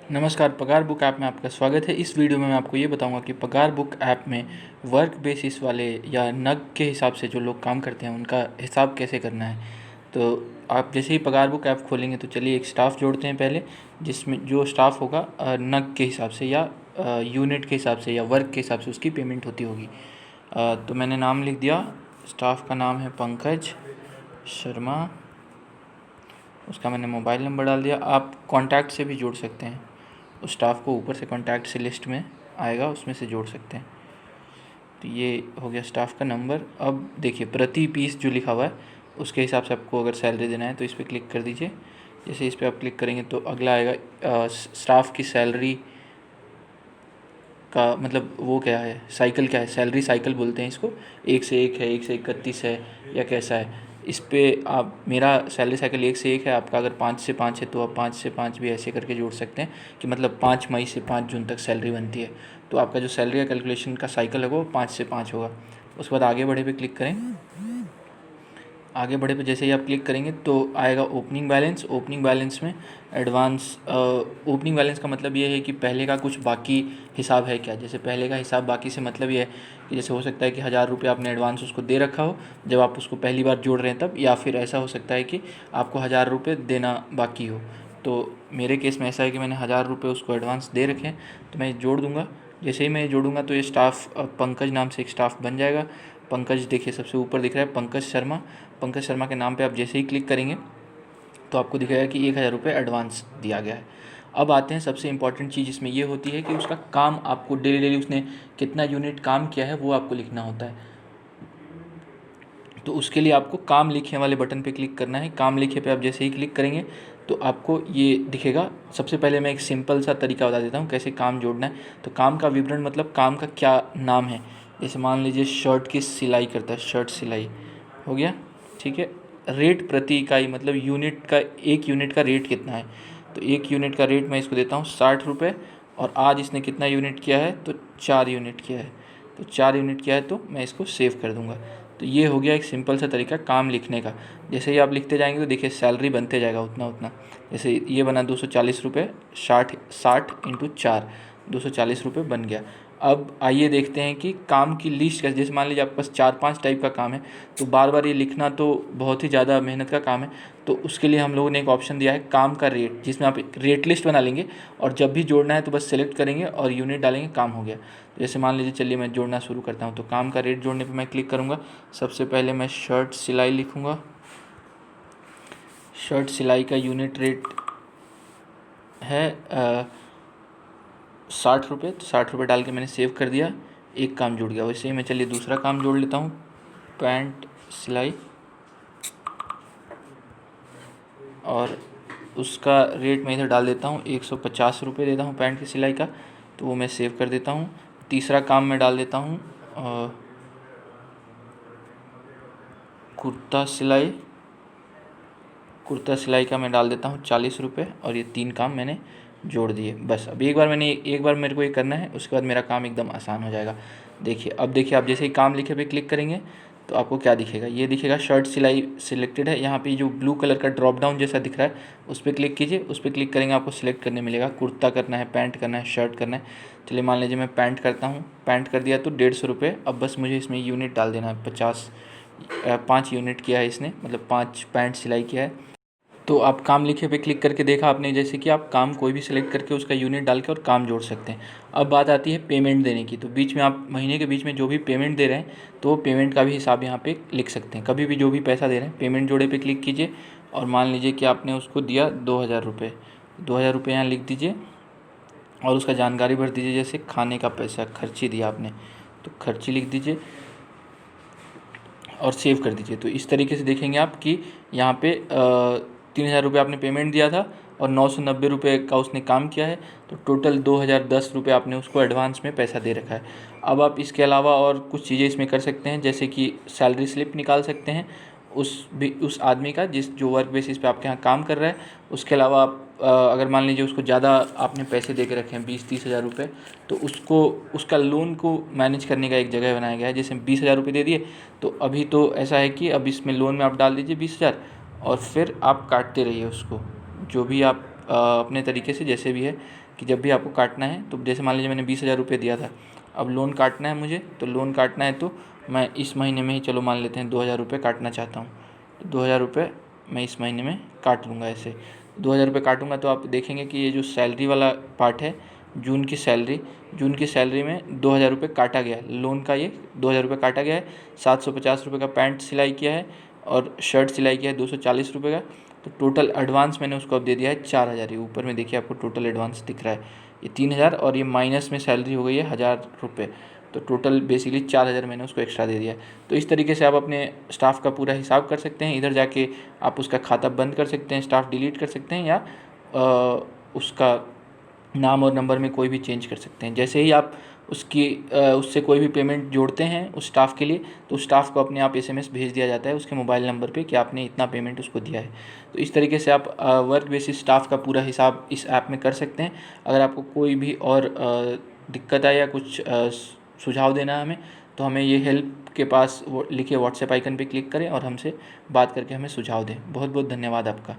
नमस्कार, पगार book app में आपका स्वागत है। इस वीडियो में मैं आपको ये बताऊंगा कि पगार बुक ऐप में वर्क बेसिस वाले या नग के हिसाब से जो लोग काम करते हैं उनका हिसाब कैसे करना है। तो आप जैसे ही पगार बुक ऐप खोलेंगे तो चलिए एक स्टाफ जोड़ते हैं पहले, जिसमें जो स्टाफ होगा नग के हिसाब से या यूनिट के हिसाब से या वर्क के हिसाब से उसकी पेमेंट होती होगी। तो मैंने नाम लिख दिया, स्टाफ का नाम है पंकज शर्मा, उसका मैंने मोबाइल नंबर डाल दिया। आप कॉन्टैक्ट से भी जोड़ सकते हैं, उस स्टाफ को ऊपर से कॉन्टैक्ट से लिस्ट में आएगा, उसमें से जोड़ सकते हैं। तो ये हो गया स्टाफ का नंबर। अब देखिए प्रति पीस जो लिखा हुआ है उसके हिसाब से आपको अगर सैलरी देना है तो इस पर क्लिक कर दीजिए। जैसे इस पर आप क्लिक करेंगे तो अगला आएगा स्टाफ की सैलरी का मतलब वो क्या है, साइकिल क्या है, सैलरी साइकिल बोलते हैं इसको। 1 से 1 है, 1 से 31 है या कैसा है। इस पर आप, मेरा सैलरी साइकिल 1 से 1 है, आपका अगर 5 से 5 है तो आप 5 से 5 भी ऐसे करके जोड़ सकते हैं कि मतलब 5 मई से 5 जून तक सैलरी बनती है, तो आपका जो सैलरी का कैलकुलेशन का साइकिल है वो 5 से 5 होगा। उसके बाद आगे बढ़े पे क्लिक करें। आगे बढ़े पे जैसे ही आप क्लिक करेंगे तो आएगा ओपनिंग बैलेंस। ओपनिंग बैलेंस में एडवांस, ओपनिंग बैलेंस का मतलब ये है कि पहले का कुछ बाकी हिसाब है क्या। जैसे पहले का हिसाब बाकी से मतलब ये है कि जैसे हो सकता है कि 1000 रुपये आपने एडवांस उसको दे रखा हो जब आप उसको पहली बार जोड़ रहे हैं तब, या फिर ऐसा हो सकता है कि आपको 1000 रुपये देना बाकी हो। तो मेरे केस में ऐसा है कि मैंने 1000 रुपये उसको एडवांस दे रखे हैं, तो मैं जोड़ दूँगा। जैसे ही मैं जोड़ूंगा तो ये स्टाफ पंकज नाम से एक स्टाफ बन जाएगा। पंकज देखिए सबसे ऊपर दिख रहा है पंकज शर्मा। पंकज शर्मा के नाम पे आप जैसे ही क्लिक करेंगे तो आपको दिखेगा कि 1000 रुपये एडवांस दिया गया है। अब आते हैं सबसे इम्पॉर्टेंट चीज़ इसमें ये होती है कि उसका काम आपको डेली डेली उसने कितना यूनिट काम किया है वो आपको लिखना होता है। तो उसके लिए आपको काम लिखे वाले बटन पे क्लिक करना है। काम लिखे पे आप जैसे ही क्लिक करेंगे तो आपको ये दिखेगा। सबसे पहले मैं एक सिंपल सा तरीका बता देता हूँ कैसे काम जोड़ना है। तो काम का विवरण मतलब काम का क्या नाम है। जैसे मान लीजिए शर्ट की सिलाई करता है, शर्ट सिलाई हो गया, ठीक है। रेट प्रति इकाई मतलब यूनिट का, एक यूनिट का रेट कितना है। तो एक यूनिट का रेट मैं इसको देता हूँ 60 रुपये, और आज इसने कितना यूनिट किया है तो 4 यूनिट किया है। तो 4 यूनिट किया है तो मैं इसको सेव कर दूँगा। तो ये हो गया एक सिंपल सा तरीका काम लिखने का। जैसे ही आप लिखते जाएंगे तो देखिए सैलरी बनते जाएगा उतना उतना। जैसे ये बना 240 रुपये, 60 इंटू 4, 240 रुपये बन गया। अब आइए देखते हैं कि काम की लिस्ट कैसे। जैसे मान लीजिए आपके पास 4-5 टाइप का काम है, तो बार बार ये लिखना तो बहुत ही ज़्यादा मेहनत का काम है। तो उसके लिए हम लोगों ने एक ऑप्शन दिया है काम का रेट, जिसमें आप एक रेट लिस्ट बना लेंगे और जब भी जोड़ना है तो बस सेलेक्ट करेंगे और यूनिट डालेंगे, काम हो गया। जैसे मान लीजिए, चलिए मैं जोड़ना शुरू करता हूँ। तो काम का रेट जोड़ने पे मैं क्लिक करूँगा। सबसे पहले मैं शर्ट सिलाई लिखूँगा। शर्ट सिलाई का यूनिट रेट है 60 रुपये। तो 60 रुपये डाल के मैंने सेव कर दिया, एक काम जुड़ गया। वैसे ही मैं चलिए दूसरा काम जोड़ लेता हूँ, पैंट सिलाई, और उसका रेट मैं इधर डाल देता हूँ 150 रुपये देता हूँ पैंट की सिलाई का। तो वो मैं सेव कर देता हूँ। तीसरा काम मैं डाल देता हूँ कुर्ता सिलाई। कुर्ता सिलाई का मैं डाल देता हूँ 40 रुपये, और ये 3 काम मैंने जोड़ दिए। बस अब एक बार मेरे को ये करना है, उसके बाद मेरा काम एकदम आसान हो जाएगा। देखिए अब देखिए, आप जैसे ही काम लिखे पे क्लिक करेंगे तो आपको क्या दिखेगा, ये दिखेगा शर्ट सिलाई सिलेक्टेड है। यहाँ पे जो ब्लू कलर का ड्रॉप डाउन जैसा दिख रहा है उस पर क्लिक कीजिए। उस पर क्लिक करेंगे आपको सिलेक्ट करने मिलेगा, कुर्ता करना है, पैंट करना है, शर्ट करना है। चलिए मान लीजिए मैं पैंट करता हूँ। पैंट कर दिया तो 150 रुपये। अब बस मुझे इसमें यूनिट डाल देना है 50। 5 यूनिट किया है इसने, मतलब 5 पैंट सिलाई किया है। तो आप काम लिखे पे क्लिक करके देखा आपने जैसे कि आप काम कोई भी सिलेक्ट करके उसका यूनिट डाल के और काम जोड़ सकते हैं। अब बात आती है पेमेंट देने की। तो बीच में आप महीने के बीच में जो भी पेमेंट दे रहे हैं तो पेमेंट का भी हिसाब यहाँ पे लिख सकते हैं। कभी भी जो भी पैसा दे रहे हैं, पेमेंट जोड़े पे क्लिक कीजिए और मान लीजिए कि आपने उसको दिया 2000 रुपये। 2000 रुपये यहाँ लिख दीजिए और उसका जानकारी भर दीजिए। जैसे खाने का पैसा खर्ची दिया आपने तो खर्ची लिख दीजिए और सेव कर दीजिए। तो इस तरीके से देखेंगे आप कि यहाँ पे 3000 रुपये आपने पेमेंट दिया था और 990 रुपये का उसने काम किया है। तो टोटल 2010 रुपये आपने उसको एडवांस में पैसा दे रखा है। अब आप इसके अलावा और कुछ चीज़ें इसमें कर सकते हैं, जैसे कि सैलरी स्लिप निकाल सकते हैं उस आदमी का जो वर्क बेसिस पे आपके यहाँ काम कर रहा है। उसके अलावा आप अगर मान लीजिए उसको ज़्यादा आपने पैसे दे के रखे हैं 20-30 हज़ार रुपये, तो उसको उसका लोन को मैनेज करने का एक जगह बनाया गया है। जैसे 20 हज़ार रुपये दे दिए तो अभी तो ऐसा है कि अब इसमें लोन में आप डाल दीजिए 20 हज़ार और फिर आप काटते रहिए उसको। जो भी आप अपने तरीके से जैसे भी है कि जब भी आपको काटना है, तो जैसे मान लीजिए मैंने 20,000 रुपये दिया था, अब लोन काटना है मुझे, तो लोन काटना है तो मैं इस महीने में ही चलो मान लेते हैं 2,000 रुपये काटना चाहता हूँ, तो 2,000 रुपये मैं इस महीने में काट लूँगा। ऐसे 2,000 रुपये काटूँगा तो आप देखेंगे कि ये जो सैलरी वाला पार्ट है, जून की सैलरी में 2,000 रुपये काटा गया है, लोन का ये 2,000 रुपये काटा गया है। 750 रुपये का पैंट सिलाई किया है और शर्ट सिलाई किया है 240 रुपये का। तो टोटल एडवांस मैंने उसको अब दे दिया है 4,000। ये ऊपर में देखिए आपको टोटल एडवांस दिख रहा है, ये 3,000 और ये माइनस में सैलरी हो गई है 1,000 रुपये, तो टोटल बेसिकली 4,000 मैंने उसको एक्स्ट्रा दे दिया है। तो इस तरीके से आप अपने स्टाफ का पूरा हिसाब कर सकते हैं। इधर जाके आप उसका खाता बंद कर सकते हैं, स्टाफ डिलीट कर सकते हैं, या उसका नाम और नंबर में कोई भी चेंज कर सकते हैं। जैसे ही आप उससे कोई भी पेमेंट जोड़ते हैं उस स्टाफ के लिए, तो उस स्टाफ को अपने आप SMS भेज दिया जाता है उसके मोबाइल नंबर पे कि आपने इतना पेमेंट उसको दिया है। तो इस तरीके से आप वर्क बेसिस स्टाफ का पूरा हिसाब इस ऐप में कर सकते हैं। अगर आपको कोई भी और दिक्कत आए या कुछ सुझाव देना है हमें, तो हमें ये हेल्प के पास वो लिखे व्हाट्सएप आइकन पे क्लिक करें और हमसे बात करके हमें सुझाव दें। बहुत बहुत धन्यवाद आपका।